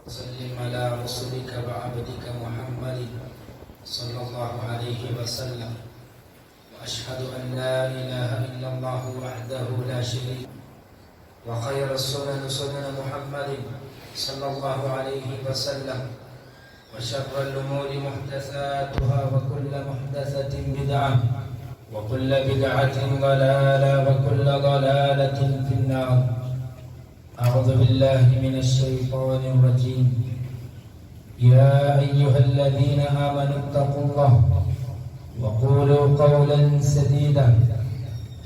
وسلم على رسولك وعبدك محمد صلى الله عليه وسلم وأشهد أن لا إله إلا الله وحده لا شريك وخير السنن سنن محمد صلى الله عليه وسلم وشر الأمور محدثاتها وكل محدثة بدعة وكل بدعة ضلالة وكل ضلالة في النار. أعوذ بالله من الشيطان الرجيم. يا أيها الذين آمنوا اتقوا الله وقولوا قولا سديدا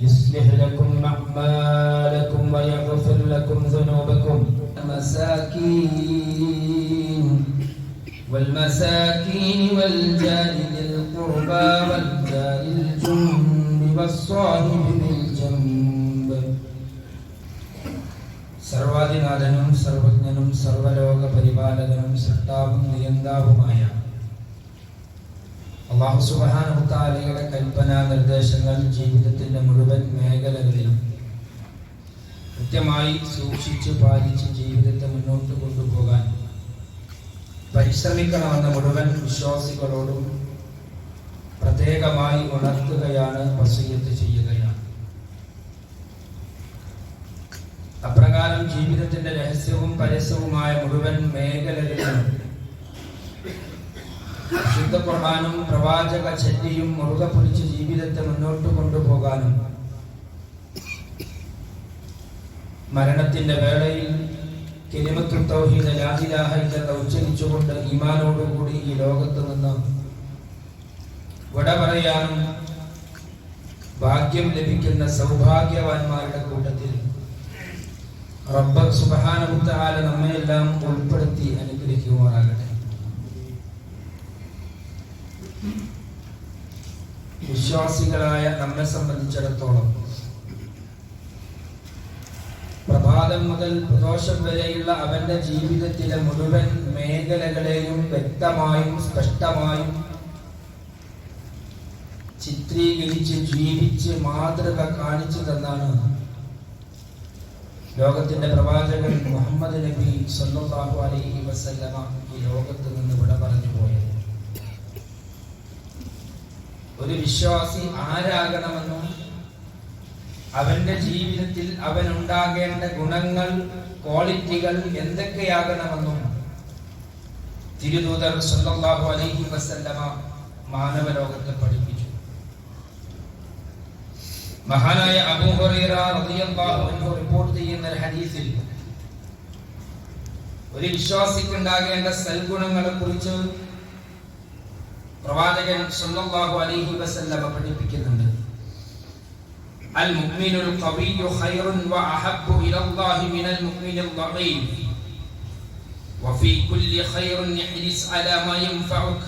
يصلح لكم أعمالكم ويغفر لكم ذنوبكم والمساكين والجار ذي القربى والجار الجنب والصاحب بالجنب. സർവാധിനാഥനും സർവജ്ഞനും സർവലോക പരിപാലകനും സൃഷ്ടാവും നിയന്താവുമായ അല്ലാഹു സുബ്ഹാനഹു തആലയുടെ കൽപ്പനാ നിർദ്ദേശങ്ങൾ ജീവിതത്തിന്റെ മുഴുവൻ മേഖലകളിലും കൃത്യമായി സൂക്ഷിച്ച് പാലിച്ച് ജീവിതത്തെ മുന്നോട്ട് കൊണ്ടുപോകാൻ പരിശ്രമിക്കണമെന്ന മുഴുവൻ വിശ്വാസികളോടും പ്രത്യേകമായി ഉണർത്തുകയാണ്, വസിയ്യത്ത് ചെയ്യുകയാണ്. അപ്രകാരം ജീവിതത്തിന്റെ രഹസ്യവും പരസ്യവുമായ മുഴുവൻ മേഖലകളിലും ശുദ്ധ ഖുർആനും പ്രവാചക ചര്യയും മുറുകെ പിടിച്ച് ജീവിതത്തെ മുന്നോട്ട് കൊണ്ടുപോകാനും മരണത്തിന്റെ വേളയിൽ കലിമത്തുൽ തൗഹീദ് ലാ ഇലാഹ ഇല്ലല്ലാഹ് ഉച്ചരിച്ചുകൊണ്ട് ഈമാനോടുകൂടി ഈ ലോകത്ത് നിന്ന് വിട പറയാനും ഭാഗ്യം ലഭിക്കുന്ന സൗഭാഗ്യവാന്മാരുടെ കൂട്ടത്തിൽ റബ്ബ് സുബ്ഹാനഹു തആല നമ്മയെല്ലാം ഉൾപ്പെടുത്തി അനുഗ്രഹിക്കുമാറാകട്ടെ. വിശ്വാസികളായ നമ്മെ സംബന്ധിച്ചിടത്തോളം പ്രഭാതം മുതൽ പ്രദോഷം വരെയുള്ള അവന്റെ ജീവിതത്തിലെ മുഴുവൻ മേഖലകളെയും വ്യക്തമായും സ്പഷ്ടമായും ചിത്രീകരിച്ച് ജീവിച്ച് മാതൃക കാണിച്ചു തന്നാണ് ലോകത്തിന്റെ പ്രവാചകൻ മുഹമ്മദ് നബി സല്ലല്ലാഹു അലൈഹി വസല്ലമ ഈ ലോകത്ത് നിന്ന് വിട പറഞ്ഞു പോയത്. ഒരു വിശ്വാസി ആരാകണമെന്നും അവന്റെ ജീവിതത്തിൽ അവനുണ്ടാകേണ്ട ഗുണങ്ങൾ, ക്വാളിറ്റികൾ എന്തൊക്കെയാകണമെന്നും തിരുദൂതർ സല്ലല്ലാഹു അലൈഹി വസല്ലമ മാനവലോകത്തെ പഠിപ്പിച്ചു. മഹാനായ അബൂ ഹുറൈറ റളിയല്ലാഹു അൻഹു റിപ്പോർട്ട് ചെയ്യുന്ന ഒരു ഹദീസിൽ ഒരു വിശ്വാസിക്ക് ഉണ്ടാകേണ്ട സൽഗുണങ്ങളെ കുറിച്ച് പ്രവാചകൻ സല്ലല്ലാഹു അലൈഹി വസല്ലമ പഠിപ്പിക്കുന്നുണ്ട്. അൽ മുഅ്മിനുൽ ഖവിയ്യു ഖൈറുൻ വ അഹബ്ബു ഇലല്ലാഹി മിനൽ മുഅ്മിനിൽ ളഈഫ് വഫീ കുല്ലി ഖൈറിൻ ഇഹ്രിസ് അലാ മാ യൻഫഉക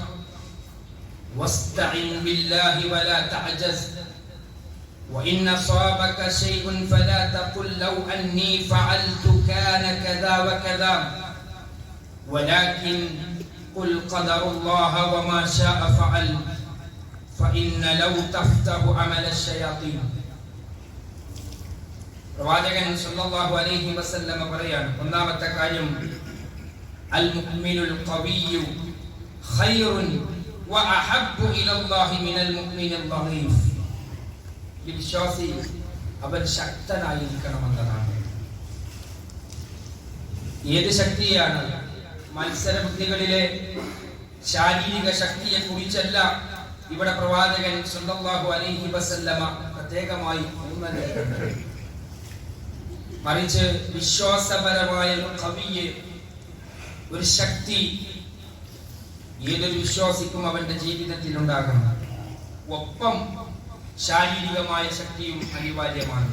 വസ്തഇൻ ബില്ലാഹി വലാ തഅജസ് وإن أصابك شيء فلا تقل لو أني فعلت كان كذا وكذا ولكن قل قدر الله وما شاء فعل فإن لو تفتح عمل الشياطين. പ്രവാചകൻ സല്ലല്ലാഹു അലൈഹി വസല്ലമ പറയാണ്, ഒന്നാമത്തെ കാര്യം അൽ മുഅ്മിനുൽ ഖവിയ്യു ഖൈറുൻ വ അഹബ്ബു ഇലല്ലാഹി മിനൽ മുഅ്മിനിൽ ളഈഫ്. വിശ്വാസി അവൻ ശക്തനായിരിക്കണമെന്നതാണ്. ഏത് ശക്തിയാണ്? മത്സരബുദ്ധികളിലെ ശാരീരിക ശക്തിയെ കുറിച്ചല്ല ഇവിടെ പ്രവാചകൻ സല്ലല്ലാഹു അലൈഹി വസല്ലമ പ്രത്യേകമായി ഊന്നൽ, മറിച്ച് വിശ്വാസപരമായ ഖവിയ്യ്, ഒരു ശക്തി ഏതൊരു വിശ്വാസിക്കും അവന്റെ ജീവിതത്തിൽ ഉണ്ടാകണം. ഒപ്പം ശാരീരികമായ ശക്തിയും അനിവാര്യമാണ്.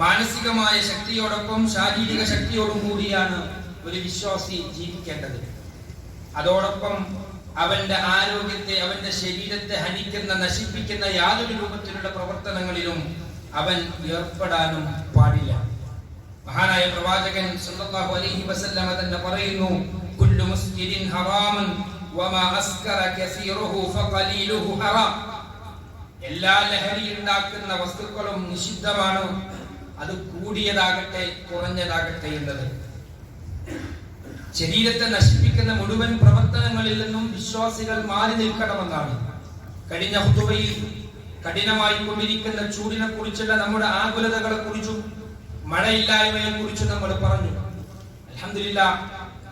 മാനസികമായ ശക്തിയോടൊപ്പം ശാരീരിക ശക്തിയോടും കൂടിയാണ് ഒരു വിശ്വാസി ജീവിക്കേണ്ടത്. അതോടൊപ്പം അവന്റെ ആരോഗ്യത്തെ, അവന്റെ ശരീരത്തെ ഹനിക്കുന്ന, നശിപ്പിക്കുന്ന യാതൊരു രൂപത്തിലുള്ള പ്രവർത്തനങ്ങളിലും അവൻ ഏർപ്പെടാനും പാടില്ല. മഹാനായ പ്രവാചകൻ സല്ലല്ലാഹു അലൈഹി വസല്ലമ തന്നെ പറയുന്നു, കുല്ലു മുസ്കിരിൻ ഹറാമൻ വമാ അസ്കറ കസീറുഹു ഫഖലീലുഹു ഹറാം. എല്ലാ ലഹരി ഉണ്ടാക്കുന്ന വസ്തുക്കളും നിഷിദ്ധമാണ്, അത് കൂടിയതാകട്ടെ കുറഞ്ഞതാകട്ടെ എന്നത്. ശരീരത്തെ നശിപ്പിക്കുന്ന മുഴുവൻ പ്രവർത്തനങ്ങളിൽ നിന്നും വിശ്വാസികൾ മാറി നിൽക്കണമെന്നാണ്. കഴിഞ്ഞ ഖുതുബയിൽ കഠിനമായി കൊണ്ടിരിക്കുന്ന ചൂടിനെ കുറിച്ചുള്ള നമ്മുടെ ആകുലതകളെ കുറിച്ചും മഴയില്ലായ്മയെ കുറിച്ചും നമ്മൾ പറഞ്ഞു. അൽഹംദുലില്ലാഹ്,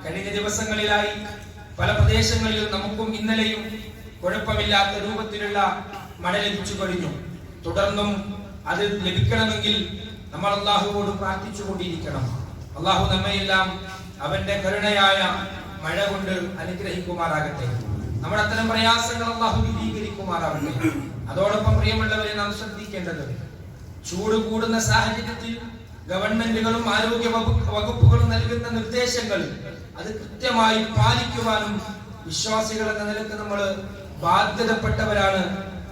കഴിഞ്ഞ ദിവസങ്ങളിലായി പല പ്രദേശങ്ങളിലും നമുക്കും ഇന്നലെയും കുഴപ്പമില്ലാത്ത രൂപത്തിലുള്ള മഴ ലഭിച്ചു കഴിഞ്ഞു. തുടർന്നും അത് ലഭിക്കണമെങ്കിൽ നമ്മൾ അല്ലാഹുവോട് പ്രാർത്ഥിച്ചുകൊണ്ടിരിക്കണം. അല്ലാഹു നമ്മയെല്ലാം അവന്റെ കരുണയായ മഴ കൊണ്ട് അനുഗ്രഹിക്കുമാറാകട്ടെ. നമ്മുടെ അത്തരം പ്രയാസങ്ങൾ അല്ലാഹു ദൂരീകരിക്കുമാറാകട്ടെ. അതോടൊപ്പം പ്രിയമുള്ളവരെ, നാം ശ്രദ്ധിക്കേണ്ടത്, ചൂട് കൂടുന്ന സാഹചര്യത്തിൽ ഗവൺമെന്റുകളും ആരോഗ്യ വകുപ്പുകളും നൽകുന്ന നിർദ്ദേശങ്ങൾ അത് കൃത്യമായി പാലിക്കുവാനും വിശ്വാസികൾ എന്ന നിലക്ക് നമ്മൾ ബാധ്യതപ്പെട്ടവരാണ്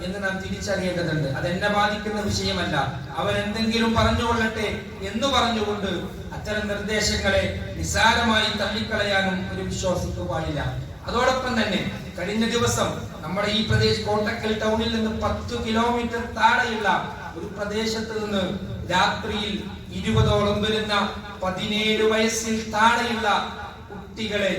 എന്ന് നാം തിരിച്ചറിയേണ്ടതുണ്ട്. അതെന്നെ ബാധിക്കുന്ന വിഷയമല്ല, അവരെന്തെങ്കിലും പറഞ്ഞുകൊള്ളട്ടെ എന്ന് പറഞ്ഞുകൊണ്ട് അത്തരം നിർദ്ദേശങ്ങളെ നിസ്സാരമായി തള്ളിക്കളയാനും ഒരു വിശ്വാസിക്ക് പാടില്ല. അതോടൊപ്പം തന്നെ കഴിഞ്ഞ ദിവസം നമ്മുടെ ഈ കോട്ടക്കൽ ടൗണിൽ നിന്ന് 10 കിലോമീറ്റർ താഴെയുള്ള ഒരു പ്രദേശത്ത് നിന്ന് രാത്രിയിൽ 20ഓളം വരുന്ന 17 വയസ്സിൽ താഴെയുള്ള കുട്ടികളെ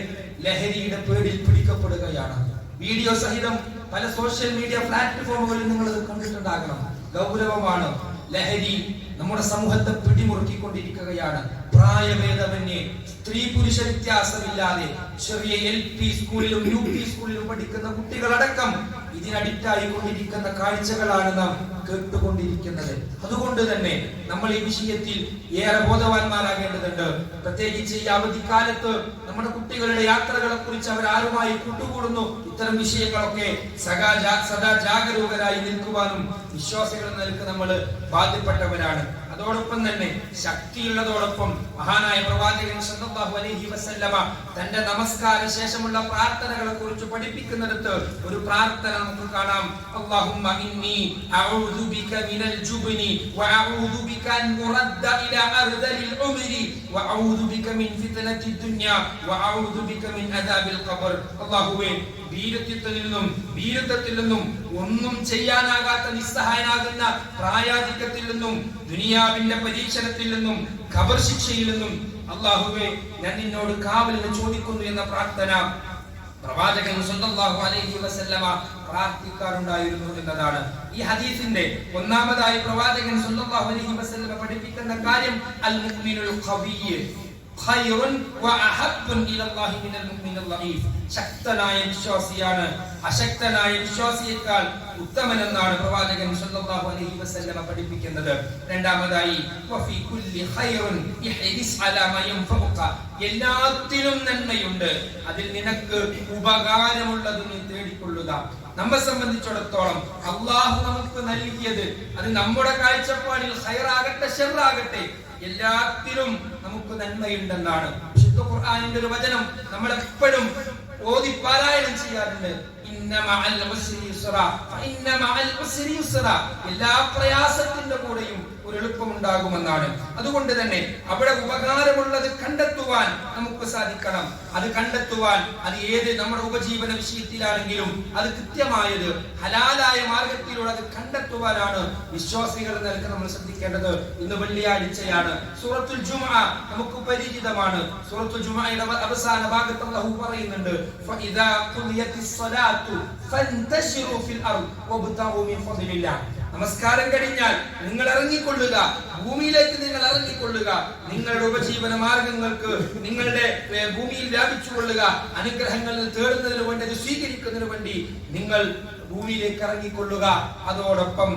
ലഹരിയുടെ പേരിൽ പിടിക്കപ്പെടുകയാണ്. വീഡിയോ സഹിതം പല സോഷ്യൽ മീഡിയ പ്ലാറ്റ്ഫോമുകളിൽ നിങ്ങൾ കണ്ടിട്ടുണ്ടാകണം. ഗൗരവമാണ്. ലഹരി നമ്മുടെ സമൂഹത്തെ പിടിമുറുക്കിക്കൊണ്ടിരിക്കുകയാണ്. പ്രായഭേദമന്യേ, സ്ത്രീ പുരുഷ വ്യത്യാസമില്ലാതെ ചെറിയ LP സ്കൂളിലും UP സ്കൂളിലും പഠിക്കുന്ന കുട്ടികളടക്കം ഇതിനഡിക്റ്റായി കൊണ്ടിരിക്കുന്ന കാഴ്ചകളാണ് നാം കേട്ടുകൊണ്ടിരിക്കുന്നത്. അതുകൊണ്ട് തന്നെ നമ്മൾ ഈ വിഷയത്തിൽ ഏറെ ബോധവാന്മാരാകേണ്ടതുണ്ട്. പ്രത്യേകിച്ച് ഈ അവധിക്കാലത്ത് നമ്മുടെ കുട്ടികളുടെ യാത്രകളെ കുറിച്ച് അവർ ആരുമായി കൂട്ടുകൂടുന്നു, ഇത്തരം വിഷയങ്ങളൊക്കെ സദാ ജാഗരൂകരായി നിൽക്കുവാനും വിശ്വാസികൾ നിൽക്ക് നമ്മൾ ബാധ്യപ്പെട്ടവരാണ്. അതോടൊപ്പം തന്നെ ശക്തിയുള്ളതോടൊപ്പം മഹാനായ പ്രവാചകൻ സല്ലല്ലാഹു അലൈഹി വസല്ലമ തന്റെ നമസ്കാര ശേഷമുള്ള പ്രാർത്ഥനകളെ കുറിച്ച് പഠിപ്പിക്കുന്നിടത്ത് ഒരു പ്രാർത്ഥന നമുക്ക് കാണാം. അല്ലാഹുമ്മ ഇന്നി അഊദു ബിക മിനൽ ജുബ്നി വഅഊദു ബിക അൻ ഉറദ്ദ ഇലാ അർദലിൽ ഉംരി വഅഊദു ബിക മിൻ ഫിത്നത്തിദ് ദുനിയ വഅഊദു ബിക മിൻ അദാബിൽ ഖബർ. അല്ലാഹുവേ, വീരത്വത്തിൽ നിന്നും ഒന്നും ചെയ്യാനാകാത്ത നിസ്സഹായനാകുന്ന പ്രായാധിക്യത്തിൽ നിന്നും ദുനിയാവിന്റെ പരീക്ഷണത്തിൽ നിന്നും ഖബർ ശിക്ഷയിൽ നിന്നും അല്ലാഹുവേ, ഞാൻ നിന്നോട് കാവലിനെ ചോദിക്കുന്നു എന്ന പ്രാർത്ഥന പ്രവാചകൻ സല്ലല്ലാഹു അലൈഹി വസല്ലമ പ്രാർത്ഥിക്കാറുണ്ടായിരുന്നു എന്നതാണ്. ഈ ഹദീസിന്റെ ഒന്നാമതായി പ്രവാചകൻ സല്ലല്ലാഹു അലൈഹി വസല്ലമ പഠിപ്പിക്കുന്ന കാര്യം അൽ മുഅ്മിനുൽ ഖവിയ്യ് ഖൈറുൻ വഅഹബ്ബുൻ ഇലല്ലാഹി മിനൽ മുഅ്മിനിൽ ളഈഫ്. ശക്തനായ വിശ്വാസിയാണ് അശക്തനായ വിശ്വാസിയേക്കാൾ ഉത്തമനെന്നാണ് പ്രവാചകൻ സല്ലല്ലാഹു അലൈഹി വസല്ലമ പഠിപ്പിക്കുന്നത്. രണ്ടാമതായി വഫീ കുല്ലി ഖൈറുൻ ഇഹ്രിസ് അലാ മാ യൻഫഉക. എല്ലാത്തിലും നന്മയുണ്ട്, അതിൽ നിനക്ക് ഉപകാരമുള്ളത് നീ തേടിക്കൊള്ളുക. നമ്മെ സംബന്ധിച്ചിടത്തോളം അല്ലാഹു നമുക്ക് നൽകിയത് അത് നമ്മുടെ കാഴ്ചപ്പാടിൽ ഖൈറാകട്ടെ ശർറാകട്ടെ എല്ലാത്തിലും നമുക്ക് നന്മയുണ്ടെന്നാണ്. വിശുദ്ധ ഖുർആനിന്റെ ഒരു വചനം നമ്മൾ എപ്പോഴും ഓതി പാരായണം ചെയ്യാറുണ്ട്. ഇന്ന മഅൽ ഉസ്രി യുസ്റാ ഫഇന്ന മഅൽ ഉസ്രി യുസ്റാ. എല്ലാ പ്രയാസത്തിന്റെ കൂടെയും ഒരു എളുപ്പമുണ്ടാകുമെന്നാണ്. അതുകൊണ്ട് തന്നെ അവിടെ ഉപകാരമുള്ളത് കണ്ടെത്തുവാൻ നമുക്ക് സാധിക്കണം. അത് കണ്ടെത്തുവാൻ അത് ഏത് നമ്മുടെ ഉപജീവന വിഷയത്തിലാണെങ്കിലും അത് കൃത്യമായത് ഹലാലായ മാർഗത്തിലൂടെ അത് കണ്ടെത്തുവാനാണ് വിശ്വാസികൾ നിലക്ക് നമ്മൾ ശ്രദ്ധിക്കേണ്ടത്. ഇന്ന് വെള്ളിയാഴ്ചയാണ്. സൂറത്തുൽ ജുമുഅ നമുക്ക് പരിചിതമാണ്. സൂറത്തുൽ ജുമുഅയുടെ അവസാന ഭാഗത്ത് അല്ലാഹു പറയുന്നുണ്ട്, ഫഇദാ ഖുദിയത്തിസ് സ്വലാത്തു ഫൻതശിറു ഫിൽ അർദ് വബ്തഗൂ മിൻ ഫദ്ലില്ലാഹ്. നമസ്കാരം കഴിഞ്ഞാൽ നിങ്ങൾ ഇറങ്ങിക്കൊള്ളുക, ഭൂമിയിലേക്ക് നിങ്ങൾ ഇറങ്ങിക്കൊള്ളുക, നിങ്ങളുടെ ഉപജീവന മാർഗങ്ങൾക്ക് നിങ്ങളുടെ ഭൂമിയിൽ വ്യാപിച്ചുകൊള്ളുക, അനുഗ്രഹങ്ങൾ തേടുന്നതിന് വേണ്ടി അത് സ്വീകരിക്കുന്നതിന് വേണ്ടി നിങ്ങൾ ഭൂമിയിലേക്ക് ഇറങ്ങിക്കൊള്ളുക. അതോടൊപ്പം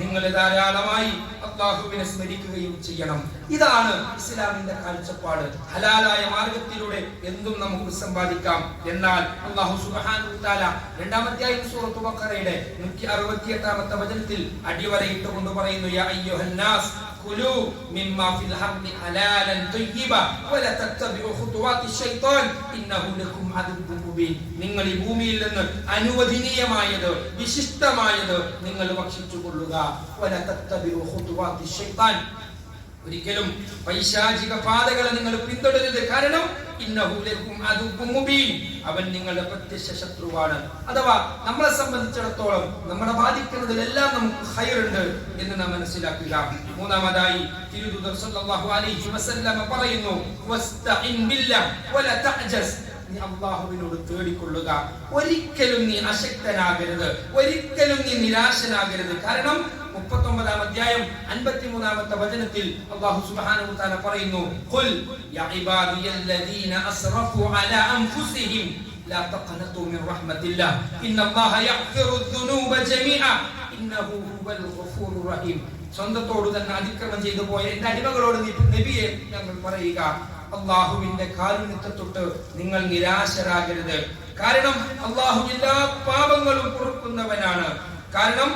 നിങ്ങൾ ധാരാളമായി അല്ലാഹുവിനെ സ്മരിക്കുകയും ചെയ്യണം. ഇതാണ് ഇസ്ലാമിന്റെ കാഴ്ചപ്പാട്. ഹലാലായ മാർഗത്തിലൂടെ എന്തും നമുക്ക് സമ്പാദിക്കാം. എന്നാൽ അല്ലാഹു സുബ്ഹാനഹു വ തആല രണ്ടാമത്തെ സൂറത്തുൽ ബഖറയുടെ 168ാമത്തെ വചനത്തിൽ അടിവരയിട്ടുകൊണ്ട് പറയുന്നു, യാ അയ്യുഹന്നാസ് കുലു മിമ്മാ ഫിൽ ഹർദി ഹലാലൻ തയ്യിബ വല തത്തബിഉ ഖുതുവാതി ശൈത്താൻ ഇന്നഹു ലക്കും അദുവ്വുൻ മുബീൻ. നിങ്ങൾ ഈ ഭൂമിയിൽ നിന്ന് അനുവദനീയമായത് വിശിഷ്ടമായത് നിങ്ങൾ ഭക്ഷിച്ചുകൊള്ളുക. വല തത്തബിഉ ഖുതുവാതി ശൈത്താൻ. ഒരിക്കലും പൈശാചിക പാതകളെ നിങ്ങൾ പിന്തുടരരുത്. കാരണം അവൻ നിങ്ങളുടെ പ്രത്യക്ഷ ശത്രുവാണ്. അഥവാ നമ്മളെ സംബന്ധിച്ചിടത്തോളം നമ്മളെ ബാധിക്കുന്നതിലെല്ലാം നമുക്ക് ഖൈറുണ്ട് എന്ന് നാം മനസ്സിലാക്കുക. മൂന്നാമതായി തിരുദൂതർ സല്ലല്ലാഹു അലൈഹി വസല്ലം പറയുന്നു, വസ്തഇൻ ബില്ലാഹ് വലാ തഅജസ്. നീ അല്ലാഹുവിനോട് തേടിക്കൊള്ളുക. ഒരിക്കലും നീ അശക്തനാകരുത്, ഒരിക്കലും നീ നിരാശനാകരുത്. കാരണം 39-ാം അധ്യായം 53-ാമത്തെ വചനത്തിൽ അല്ലാഹു സുബ്ഹാനഹു വ തആല പറയുന്നു, ഖുൽ യാ ഇബാദിയല്ലദീന അസ്റഫു അലാ അൻഫുസിഹിം ലാ തഖനതു മിൻ റഹ്മത്തില്ലാഹ് ഇന്നല്ലാഹ യഗ്ഫിറുദ്ദുനൂബ ജമീഅ ഇന്നഹു ഹുവൽ ഗഫൂറുർ റഹീം. സ്വന്തത്തോട് തന്നെ അതിക്രമം ചെയ്തു പോയ എന്റെ അടിമകളോട് നബിയെ ഞങ്ങൾ പറയുക, അല്ലാഹുവിന്റെ കാരുണ്യത്തെ തൊട്ട് നിങ്ങൾ നിരാശരാകരുത്. കാരണം അല്ലാഹു എല്ലാ പാപങ്ങളും പൊറുക്കുന്നവനാണ്. കാരണം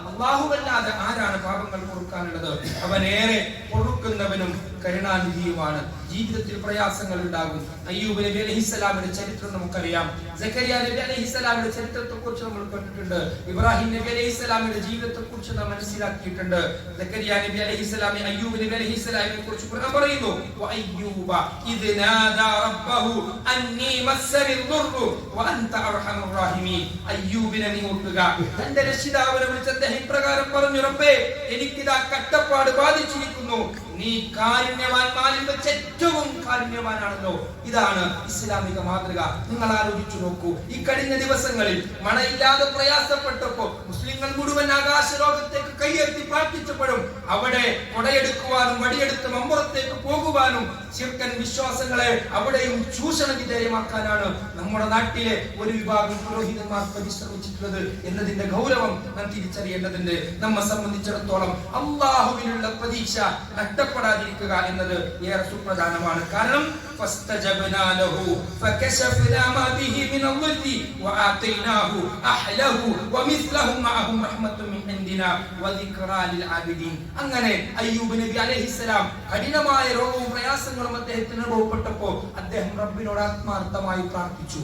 അല്ലാഹുവല്ലാതെ ആരാണ് പാപങ്ങൾ പൊറുക്കാനുള്ളത്? അവനേറെ പൊറുക്കുന്നവനും കരുണാനിധിയുമാണ്. ജീവിതത്തിൽ പ്രയാസങ്ങൾ ഉണ്ടാകും. അയ്യൂബ് നബി അലൈഹിസ്സലാമിന്റെ ചരിത്രം നമുക്കറിയാം. സക്കരിയ നബി അലൈഹിസ്സലാമിന്റെ ചരിത്രത്തെ കുറിച്ച് നമ്മൾ കേട്ടിട്ടുണ്ട്. ഇബ്രാഹിം നബി അലൈഹിസ്സലാമിന്റെ ജീവിതത്തെ കുറിച്ച് നാം മനസ്സിലാക്കിയിട്ടുണ്ട്. സക്കരിയ നബി അലൈഹിസ്സലാമി അയ്യൂബ് നബി അലൈഹിസ്സലാമിനെ കുറിച്ച് ഖുർആൻ പറയുന്നു, വഅയ്യൂബ ഇദ് നാദാ റബ്ബഹു അന്നി മസ്സനി ദുർറു വഅൻത അർഹമുർ റഹീമീൻ. അയ്യൂബിനെ നീ ഓർക്കുക, തന്റെ രക്ഷിതാവിനെ വിളിച്ച് അദ്ദേഹം ഇപ്രകാരം പറഞ്ഞു, റബ്ബേ എനിക്കിതാ കട്ടപ്പാട് ബാധിച്ചിരിക്കുന്നു, നീ കാരുണ്യവാന്മാരിൽ വെച്ച് ഏറ്റവും കാരുണ്യവാനാണല്ലോ. ഇതാണ് ഇസ്ലാമിക മാതൃക. നിങ്ങൾ ആലോചിച്ചു നോക്കൂ, ഈ കഴിഞ്ഞ ദിവസങ്ങളിൽ മഴയില്ലാതെ പ്രയാസപ്പെട്ടപ്പോ മുസ്ലിങ്ങൾ മുഴുവൻ ആകാശലോകത്തേക്ക് കൈയെത്തി പ്രാർത്ഥിച്ചപ്പോഴും അവിടെ കൊടയെടുക്കുവാനും വടിയെടുത്ത് മമ്പുറത്തേക്ക് പോകുവാനും ശിർക്കൻ വിശ്വാസങ്ങളെ അവിടെയും ചൂഷണ വിധേയമാക്കാനാണ് നമ്മുടെ നാട്ടിലെ ഒരു വിഭാഗം പുരോഹിതന്മാർ പരിശ്രമിച്ചിട്ടുള്ളത് എന്നതിന്റെ ഗൗരവം നാം തിരിച്ചറിയേണ്ടതുണ്ട്. നമ്മെ സംബന്ധിച്ചിടത്തോളം അല്ലാഹുവിനുള്ള പ്രതീക്ഷ നഷ്ടപ്പെടാതിരിക്കുക എന്നത് ഏറെ സുപ്രധാനമാണ്. കാരണം فاستجبنا له فكشفنا ما به من الضر وآتيناه أهله ومثلهم معهم رحمة من عندنا وذكرى للعابدين. അങ്ങനെ അയ്യൂബ് നബി അലൈഹിസ്സലാം കഠിനമായ രോഗവും പ്രയാസങ്ങളും അദ്ദേഹത്തിന് അനുഭവപ്പെട്ടപ്പോൾ അദ്ദേഹം റബ്ബിനോട് ആത്മാർത്ഥമായി പ്രാർത്ഥിച്ചു.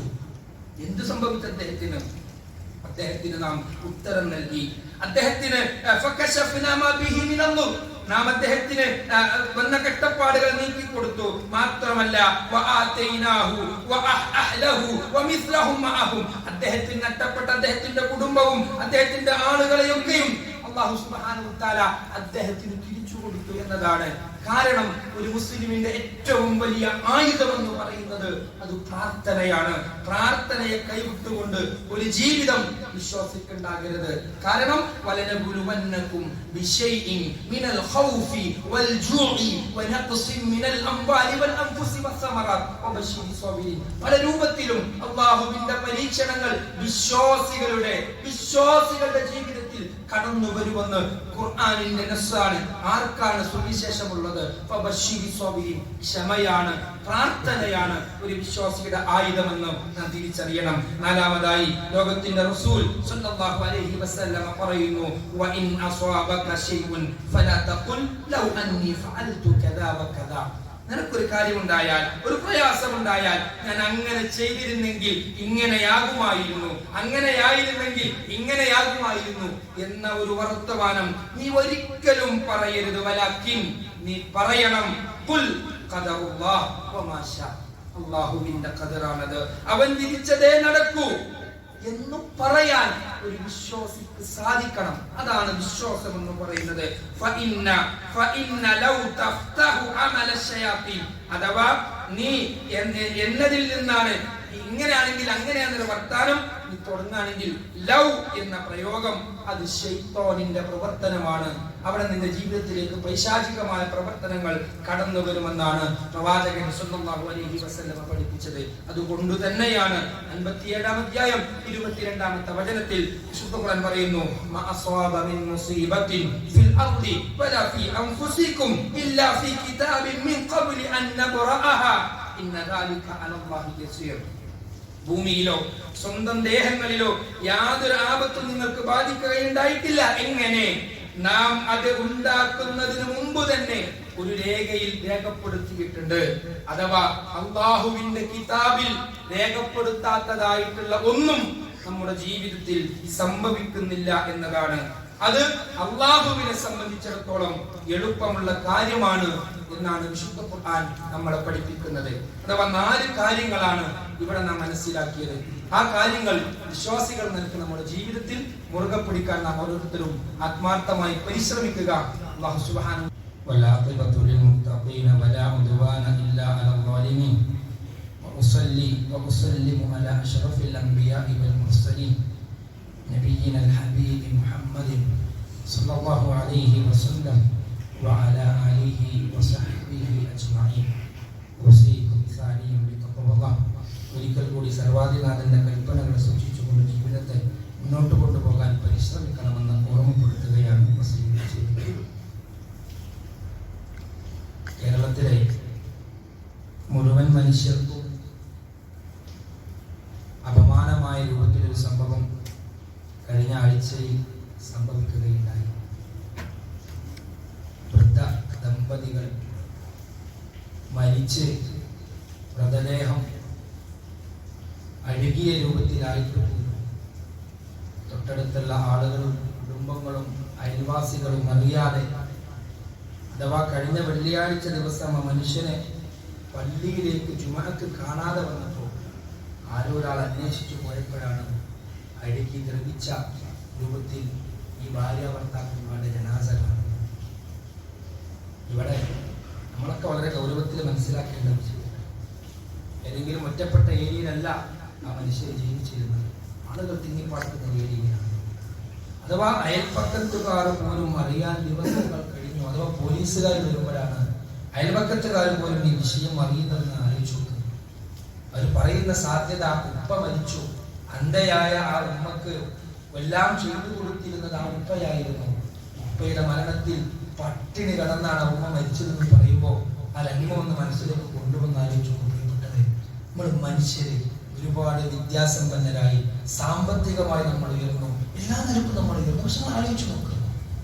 എന്ത് സംഭവിച്ചു? അദ്ദേഹത്തിന് നാം ഉത്തരം നൽകി. അദ്ദേഹത്തിന് നാം അദ്ദേഹത്തിന് വന്ന കഷ്ടപ്പാടുകൾ നീക്കി കൊടുത്തു. മാത്രമല്ല അദ്ദേഹത്തിന് നഷ്ടപ്പെട്ട അദ്ദേഹത്തിന്റെ കുടുംബവും അദ്ദേഹത്തിന്റെ ആളുകളെയൊക്കെയും അല്ലാഹു സുബ്ഹാനഹു വ തആല അദ്ദേഹത്തിന് തിരിച്ചു കൊടുത്തു എന്നതാണ്. കാരണം ഒരു മുസ്ലിമിന്റെ ഏറ്റവും വലിയ ആയുധം എന്ന് പറയുന്നത് അത് പ്രാർത്ഥനയാണ്. പ്രാർത്ഥനയെ കൈവിട്ടുകൊണ്ട് ഒരു ജീവിതം വിശ്വാസിക്കുണ്ടാകരുത്. കാരണം വലനബുലുവന്നകും ബിശൈഇൻ മിനൽ ഖൗഫി വൽ ജൂഇ വനഖ്സിൻ മിനൽ അംവാലി വൽ അൻഫുസി വസ്സമറാത്ത് വബശിരി സ്വാബിരീൻ. പല രൂപത്തിലും അല്ലാഹുവിന്റെ പരീക്ഷണങ്ങൾ വിശ്വാസികളുടെ ജീവിതത്തിൽ കടന്നു വരുമെന്ന് ഖുർആനിന്റെ നസ്സാണ്. ആർക്കാണ് സുവിശേഷമുള്ളത്? ഫബശിരി സ്വാബിരീൻ. ക്ഷമയാണ്, പ്രാർത്ഥനയാണ് ഒരു വിശ്വാസിയുടെ ആയുധമെന്ന് നാം തിരിച്ചറിയണം. നാലാമതായി ലോകത്തിന്റെ റസൂൽ സല്ലല്ലാഹു അലൈഹി വസല്ലം പറയുന്നു, വഇൻ അസ്വാബക ശൈഉൻ ഫലാ തഖുൽ ലൗ അന്നി ഫഅൽതു കദാ വകദാ. നിനക്കൊരു കാര്യമുണ്ടായാൽ, ഒരു പ്രയാസമുണ്ടായാൽ, ഞാൻ അങ്ങനെ ചെയ്തിരുന്നെങ്കിൽ ഇങ്ങനെയാകുമായിരുന്നു, അങ്ങനെയായിരുന്നെങ്കിൽ ഇങ്ങനെയാകുമായിരുന്നു എന്ന ഒരു വർത്തമാനം നീ ഒരിക്കലും പറയരുത്. വലാകിൻ, നീ പറയണം, ഖുൽ ഖദറുല്ലാഹ് വമാ ശാ. അല്ലാഹുവിന്റെ ഖദറാണത്, അവൻ വിധിച്ചതേ നടക്കൂ എന്ന് പറയാൻ ഒരു വിശ്വാസിക്ക് സാധിക്കണം. അതാണ് വിശ്വാസം എന്ന് പറയുന്നത്. അഥവാ നീ എന്നതിൽ നിന്നാണ് ഇങ്ങനെയാണെങ്കിൽ അങ്ങനെയാണെന്നൊരു വർത്താനം നീ തുടങ്ങുകയാണെങ്കിൽ ലൗ എന്ന പ്രയോഗം അത് ശൈത്താനിന്റെ പ്രവർത്തനമാണ്. അവിടെ നിന്റെ ജീവിതത്തിലേക്ക് പൈശാചികമായ പ്രവർത്തനങ്ങൾ കടന്നു വരുമെന്നാണ് പ്രവാചകൻ സല്ലല്ലാഹു അലൈഹി വസല്ലം പഠിപ്പിച്ചത്. അതുകൊണ്ട് തന്നെയാണ് 57-ാം അധ്യായം 22-ാമത്തെ വചനത്തിൽ വിശുദ്ധ ഖുർആൻ പറയുന്നു, മാ അസ്വാബ മിൻ മുസീബത്തിൻ ഫിൽ അർളി വലാ ഫീ അൻഫുസികും ഇല്ലാ ഫീ കിതാബിൻ മിൻ ഖബ്ലി അൻ നബ്റഅഹാ ഇന്ന ദാലിക അലല്ലാഹി യസീർ. ഭൂമിയിലോ സ്വന്തം ദേഹങ്ങളിലോ യാതൊരു ആപത്തും നിങ്ങൾക്ക് ബാധിക്കുകയുണ്ടായിട്ടില്ല. എങ്ങനെ? നാം അത് ഉണ്ടാക്കുന്നതിന് മുമ്പ് തന്നെ ഒരു രേഖയിൽ രേഖപ്പെടുത്തിയിട്ടുണ്ട്. അഥവാ അല്ലാഹുവിന്റെ കിതാബിൽ രേഖപ്പെടുത്താത്തതായിട്ടുള്ള ഒന്നും നമ്മുടെ ജീവിതത്തിൽ സംഭവിക്കുന്നില്ല എന്നതാണ്. അത് അള്ളാഹുവിനെ സംബന്ധിച്ചിടത്തോളം എളുപ്പമുള്ള കാര്യമാണ് എന്നാണ് വിശുദ്ധ ഖുർആൻ നമ്മളെ പഠിപ്പിക്കുന്നത്. അഥവാ 4 കാര്യങ്ങളാണ് ഇവിടെ നാം മനസ്സിലാക്കിയത്. ആ കാര്യങ്ങൾ വിശ്വാസികൾ നിൽക്കുന്ന നമ്മുടെ ജീവിതത്തിൽ മുറുകെ പിടിക്കാൻ നാം ഓരോരുത്തരും ആത്മാർത്ഥമായി പരിശ്രമിക്കുക. അല്ലാഹു സുബ്ഹാനഹു വലാഖിബത്തു ലിൽമുത്തഖീന വലാ ഉദ്വാന ഇല്ലാ അലൽ ളാലിമീൻ വഉസല്ലി വഉസല്ലിമു അലാ അഷ്റഫിൽ അൻബിയാഇ വൽ മുർസലീൻ നബിയിന അൽ ഹബീബി മുഹമ്മദിൻ സ്വല്ലല്ലാഹു അലൈഹി വസല്ലം വഅലാ ആലിഹി വസഹ്ബിഹി അജ്മഈൻ. വസീകും സാലിയും ബിത്തഖ്വല്ലാഹ്. ഒരിക്കൽ കൂടി സർവാധിനാഥന്റെ കൽപ്പനകളെ സൂക്ഷിച്ചുകൊണ്ട് ജീവിതത്തെ മുന്നോട്ട് കൊണ്ടുപോകാൻ പരിശ്രമിക്കണമെന്ന് ഓർമ്മപ്പെടുത്തുകയാണ് വസീയത്ത് ചെയ്യുന്നത്. കേരളത്തിലെ മുഴുവൻ മനുഷ്യർക്കും അപമാനമായ രൂപത്തിലൊരു സംഭവം കഴിഞ്ഞ ആഴ്ചയിൽ സംഭവിക്കുകയുണ്ടായി. വൃദ്ധ ദമ്പതികൾ മരിച്ച് മൃതദേഹം അഴുകിയ രൂപത്തിലായിട്ട് തൊട്ടടുത്തുള്ള ആളുകളും കുടുംബങ്ങളും അയൽവാസികളും അറിയാതെ, അഥവാ കഴിഞ്ഞ വെള്ളിയാഴ്ച ദിവസം ആ മനുഷ്യനെ പള്ളിയിലേക്ക് ജുമഅക്ക് കാണാതെ വന്നപ്പോൾ ആരോ ഒരാൾ അന്വേഷിച്ചു പോയപ്പോഴാണ് അഴുകി ദ്രവിച്ച രൂപത്തിൽ ഈ ഭാര്യ ഭർത്താക്കന്മാരുടെ ജനാസ കാണുന്നത്. ഇവിടെ നമ്മളൊക്കെ വളരെ ഗൗരവത്തിൽ മനസ്സിലാക്കേണ്ട വിഷയമാണ്. ഏതെങ്കിലും ഒറ്റപ്പെട്ട ഏരിയയിലല്ല ആ മനുഷ്യർ ജീവിച്ചിരുന്നത്. ആളുകൾ തിങ്ങിപ്പാർക്കുന്ന ഏരിയയിലാണ്. അഥവാ അയൽപ്പക്കത്തുകാർ പോലും അറിയാൻ ദിവസങ്ങൾ കഴിഞ്ഞു. അഥവാ പോലീസുകാർ വരുമ്പോഴാണ് അയൽപക്കത്തുകാർ പോലും ഈ വിഷയം അറിയുന്നതെന്ന് ആലോചിച്ചു. അവർ പറയുന്ന സാധ്യത ഉപ്പ മരിച്ചു, അന്ധയായ ആ ഉമ്മക്ക് എല്ലാം ചെയ്തു കൊടുത്തിരുന്നത് ആ ഉപ്പയായിരുന്നു. ഉപ്പയുടെ മരണത്തിൽ പട്ടിണി കടന്നാണ് ആ ഉമ്മ മരിച്ചതെന്ന് പറയുമ്പോൾ ആ രംഗം ഒന്ന് മനസ്സിലേക്ക് കൊണ്ടുവന്ന് ആലോചിച്ചു. പ്രിയപ്പെട്ടത്, നമ്മൾ മനുഷ്യര് ഒരുപാട് വിദ്യാസമ്പന്നരായി സാമ്പത്തികമായി നമ്മൾ ഉയർന്നു, എല്ലാ നിലക്കും നമ്മൾ ഉയർന്നു. പക്ഷെ നമ്മൾ ആലോചിച്ചു നോക്കുക,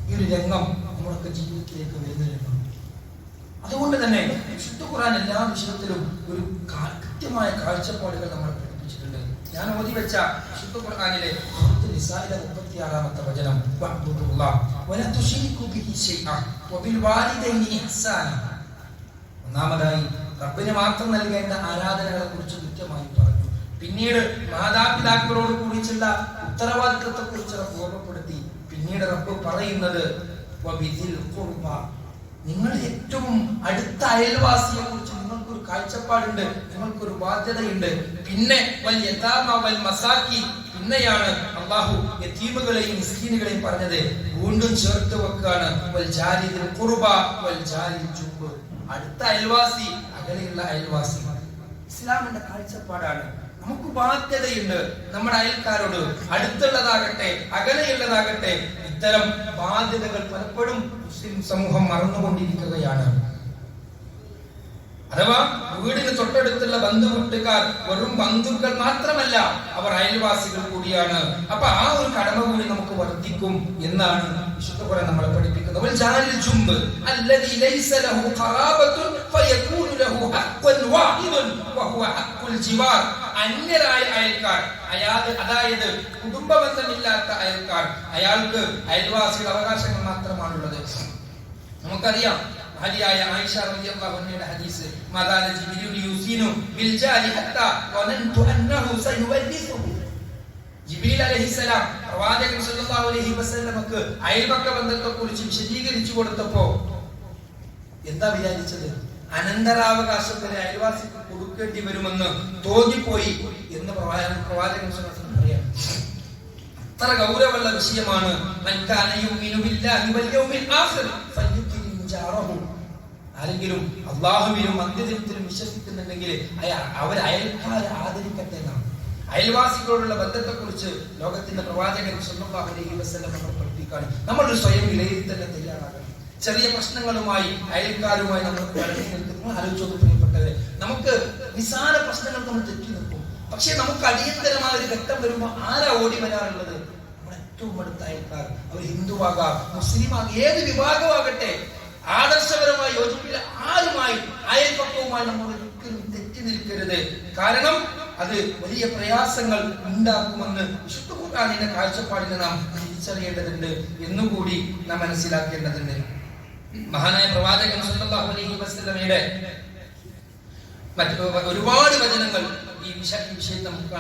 ഈ ഒരു രംഗം നമ്മളൊക്കെ ജീവിതത്തിലേക്ക് വരുന്ന രംഗം. അതുകൊണ്ട് തന്നെ വിശുദ്ധ ഖുർആൻ എല്ലാ വിഷയത്തിലും ഒരു കൃത്യമായ കാഴ്ചപ്പാടുകൾ നമ്മൾ പഠിപ്പിച്ചിട്ടുണ്ട്. ഞാൻ ഓതി വെച്ച വിശുദ്ധ ഖുർആനിലെ സൂറത്തുൽ നിസായിലെ 36-ാമത്തെ വചനം, വഅബ്ദുല്ലാഹ് വലാ തുശ്രികൂ ബിഹി ശൈഅൻ വബിൽ വാലിദൈനി ഇഹ്സാന. ഒന്നാമതായി റബ്ബിന് മാത്രം നൽകേണ്ട ആരാധനകളെ കുറിച്ച് കൃത്യമായി പറഞ്ഞു. പിന്നീട് മാതാപിതാക്കളോട് കുറിച്ചുള്ള ഉത്തരവാദിത്വത്തെ കുറിച്ച് ഓർമ്മപ്പെടുത്തി. പിന്നീട് റബ്ബ് പറയുന്നത് വബിദിൽ ഖുർബ, നിങ്ങൾ ഏറ്റവും അടുത്ത അയൽവാസിയെ കുറിച്ച് നിങ്ങൾക്കൊരു കാഴ്ചപ്പാടുണ്ട്, നിങ്ങൾക്കൊരു ബാധ്യതയുണ്ട്. പിന്നെ വൽ യതാമ വൽ മസാകീൻ, പിന്നെയാണ് അല്ലാഹു യതീമുകളെയും മിസ്കീനുകളെയും പറഞ്ഞത്. വീണ്ടും ചേർത്ത് വെക്കാണ് വൽ ജാരിൽ ഖുർബ വൽ ജാരിൽ ജുബ്, അടുത്ത അയൽവാസി, അകലെയുള്ള അയൽവാസി. ഇസ്ലാമിന്റെ കാഴ്ചപ്പാടാണ്. നമുക്ക് ബാധ്യതയുണ്ട് നമ്മുടെ അയൽക്കാരോട്, അടുത്തുള്ളതാകട്ടെ അകലെയുള്ളതാകട്ടെ. ഇത്തരം ബാധ്യതകൾ പലപ്പോഴും മുസ്ലിം സമൂഹം മറന്നുകൊണ്ടിരിക്കുകയാണ്. അഥവാ വീടിന് തൊട്ടടുത്തുള്ള ബന്ധുകൂട്ടുകാർ വെറും ബന്ധുക്കൾ മാത്രമല്ല, അവർ അയൽവാസികൾ കൂടിയാണ്. അപ്പൊ ആ ഒരു കടമ കൂടി നമുക്ക് വർദ്ധിക്കും എന്നാണ് വിശുദ്ധ ഖുർആൻ നമ്മളെ പഠിപ്പിക്കുന്നത്. വൽ ജാരിൽ ജുംബ് അല്ലദീ ലൈസ ലഹു ഖറാബത്തുൻ ഫയകൂനു ലഹു ഹഖ്ഖുൻ വാഹിദുൻ വഹുവ ഹഖ്ഖുൽ ജിവാർ. അന്യരായ അയൽക്കാർ, അതായത് കുടുംബ ബന്ധമില്ലാത്ത അയൽക്കാർ, അയാൾക്ക് അയൽവാസിയുടെ അവകാശങ്ങൾ മാത്രമാണുള്ളത്. നമുക്കറിയാം ഹദിയായ ആയിഷ റളിയല്ലാഹു അൻഹയുടെ ഹദീസ്, മദാല ജിബ്രീൽ യൂസിനു ബിൽ ജാരി ഹത്താ വനന്തു അന്നഹു സയുവരിസുഹു. ജിബ്രീൽ അലൈഹിസ്സലാം പ്രവാചകൻ സല്ലല്ലാഹു അലൈഹി വസല്ലമക്ക് അയൽപക്ക ബന്ധത്തെക്കുറിച്ച് വിശദീകരിച്ചു കൊടുത്തപ്പോ എന്താ വിചാരിച്ചത്? അനന്തരാവകാശം വരെ അയൽവാസിക്ക് കൊടുക്കേണ്ടി വരുമെന്ന് തോന്നിപ്പോയി എന്ന് പ്രവാചകൻ സല്ലല്ലാഹു അലൈഹി വസല്ലം പറയാം. അത്ര ഗൗരവമുള്ള വിഷയമാണ്. മൻ കാന യുമിനു ബില്ലാഹി വൽ യൗമിൽ ആഖിർ ഫൽയുക്രിം ജാറഹു. ആരെങ്കിലും അല്ലാഹുവിലും അന്ത്യദിനത്തിലും വിശ്വസിക്കുന്നുണ്ടെങ്കിൽ അവർ അയൽക്കാരെ ആദരിക്കട്ടെ എന്നാണ്. അയൽവാസികളോടുള്ള ബന്ധത്തെക്കുറിച്ച് ലോകത്തിന്റെ പ്രവാചകൻ സല്ലല്ലാഹു അലൈഹി വസല്ലം നമ്മൾ പഠിപ്പിക്കാൻ നമ്മൾ സ്വയം വിലയിരുത്താൻ തയ്യാറാകണം. ചെറിയ പ്രശ്നങ്ങളുമായി അയൽക്കാരുമായി നമ്മൾ ആലോചിച്ചു പ്രിയപ്പെട്ടത്, നമുക്ക് നിസാര പ്രശ്നങ്ങൾ നമ്മൾ തെറ്റി നിൽക്കും. പക്ഷെ നമുക്ക് അടിയന്തരമായ ഒരു ഘട്ടം വരുമ്പോൾ ആരാ ഓടി വരാറുള്ളത്? നമ്മുടെ ഏറ്റവും അടുത്ത അയൽക്കാർ. അവർ ഹിന്ദുവാകാം, മുസ്ലിമാകാം, ഏത് വിഭാഗമാകട്ടെ, ആദർശപരമായി യോജിപ്പില്ല ആരുമായി അയൽപക്കവുമായി നമ്മൾ ഒരിക്കലും തെറ്റി നിൽക്കരുത്. കാരണം അത് വലിയ പ്രയാസങ്ങൾ ഉണ്ടാക്കുമെന്ന് വിശുദ്ധ ഖുർആനിന്റെ കാഴ്ചപ്പാടിനെ നാം തിരിച്ചറിയേണ്ടതുണ്ട് എന്നുകൂടി നാം മനസ്സിലാക്കേണ്ടതുണ്ട്. മഹാനായ പ്രവാചകൻ സല്ലല്ലാഹു അലൈഹി വസല്ലമയുടെ ഒരുപാട് വചനങ്ങൾ ഈ വിഷയത്തെ നമുക്ക്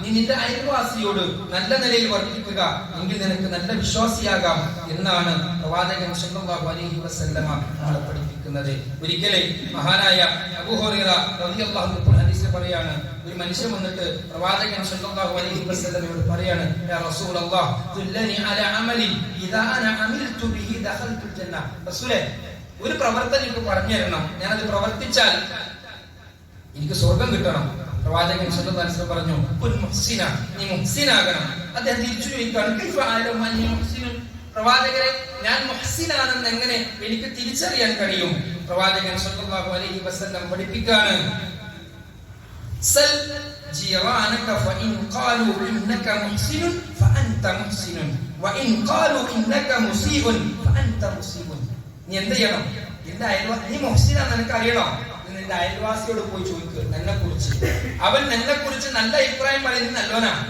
നീ നിന്റെ അയൽവാസിയോട് നല്ല നിലയിൽ വർത്തിക്കുക, എങ്കിൽ നിനക്ക് നല്ല വിശ്വാസിയാകാം എന്നാണ് പ്രവാചകൻ സല്ലല്ലാഹു അലൈഹി വസല്ലമ നമ്മളെ പഠിപ്പിക്കുന്നത്. ഒരിക്കലേ മഹാനായ അബൂ ഹുറൈറ റളിയല്ലാഹു അൻഹു ഹദീസിൽ പറയാണ്, ഒരു മനുഷ്യൻ വന്നിട്ട് പ്രവാചകൻ സല്ലല്ലാഹു അലൈഹി വസല്ലമയോട് പറയാണ്, യാ റസൂലല്ലാഹ് ദുല്ലനി അലാ അമലിൻ ഇദാ അന അമിൽതു ബിഹി ദഖൽതുൽ ജന്ന. റസൂലേ, ഒരു പ്രവർത്തനം എനിക്ക് പറഞ്ഞു തരണം, ഞാനത് പ്രവർത്തിച്ചാൽ എനിക്ക് സ്വർഗം കിട്ടണം. പ്രവാചകൻ സല്ലല്ലാഹു അലൈഹി വസല്ലം പറഞ്ഞു, കുൻ മുഹ്സിന, നീ മുഹ്സിനാകണം. അദ്ദേഹം തിരിച്ചു ചോദിക്കുകയാണ്, കൈഫ അഅലമു അന്നി മുഹ്സിൻ? പ്രവാചകരെ, ഞാൻ മുഹ്സിനാണെന്ന് എങ്ങനെ എനിക്ക് തിരിച്ചറിയാൻ കഴിയും? പ്രവാചകൻ സല്ലല്ലാഹു അലൈഹി വസല്ലം പഠിപ്പിക്കുകയാണ്, സൽ ജിറാനക ഫഇൻ ഖാലു ഇന്നക മുഹ്സിൻ ഫഅൻത മുഹ്സിൻ വഇൻ ഖാലു ഇന്നക മുസീഉൻ ഫഅൻത മുസീഉൻ. നീ എന്ത് ചെയ്യണം? നീ മുഹ്സിനാണെന്ന് നിനക്ക് അറിയണം, നിന്റെ അയൽവാസിയോട് പോയി ചോദിക്കുക എന്നെ കുറിച്ച്. അവൻ നിന്നെ കുറിച്ച് നല്ല അഭിപ്രായം പറയുന്നത് നല്ലവനാണ്,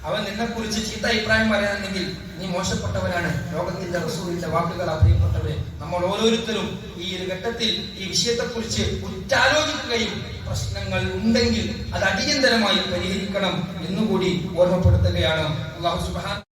അവൻ നിന്നെ കുറിച്ച് ചീത്ത അഭിപ്രായം പറയാനെങ്കിൽ നീ മോശപ്പെട്ടവനാണ്. ലോകത്തിന്റെ റസൂലിന്റെ വാക്കുകൾ പ്രിയപ്പെട്ടവരെ, നമ്മൾ ഓരോരുത്തരും ഈ ഒരു ഘട്ടത്തിൽ ഈ വിഷയത്തെ കുറിച്ച് ഉറ്റാലോചിക്കുകയും പ്രശ്നങ്ങൾ ഉണ്ടെങ്കിൽ അത് അടിയന്തരമായി പരിഹരിക്കണം എന്നുകൂടി ഓർമ്മപ്പെടുത്തുകയാണ്. അല്ലാഹു സുബ്ഹാനഹു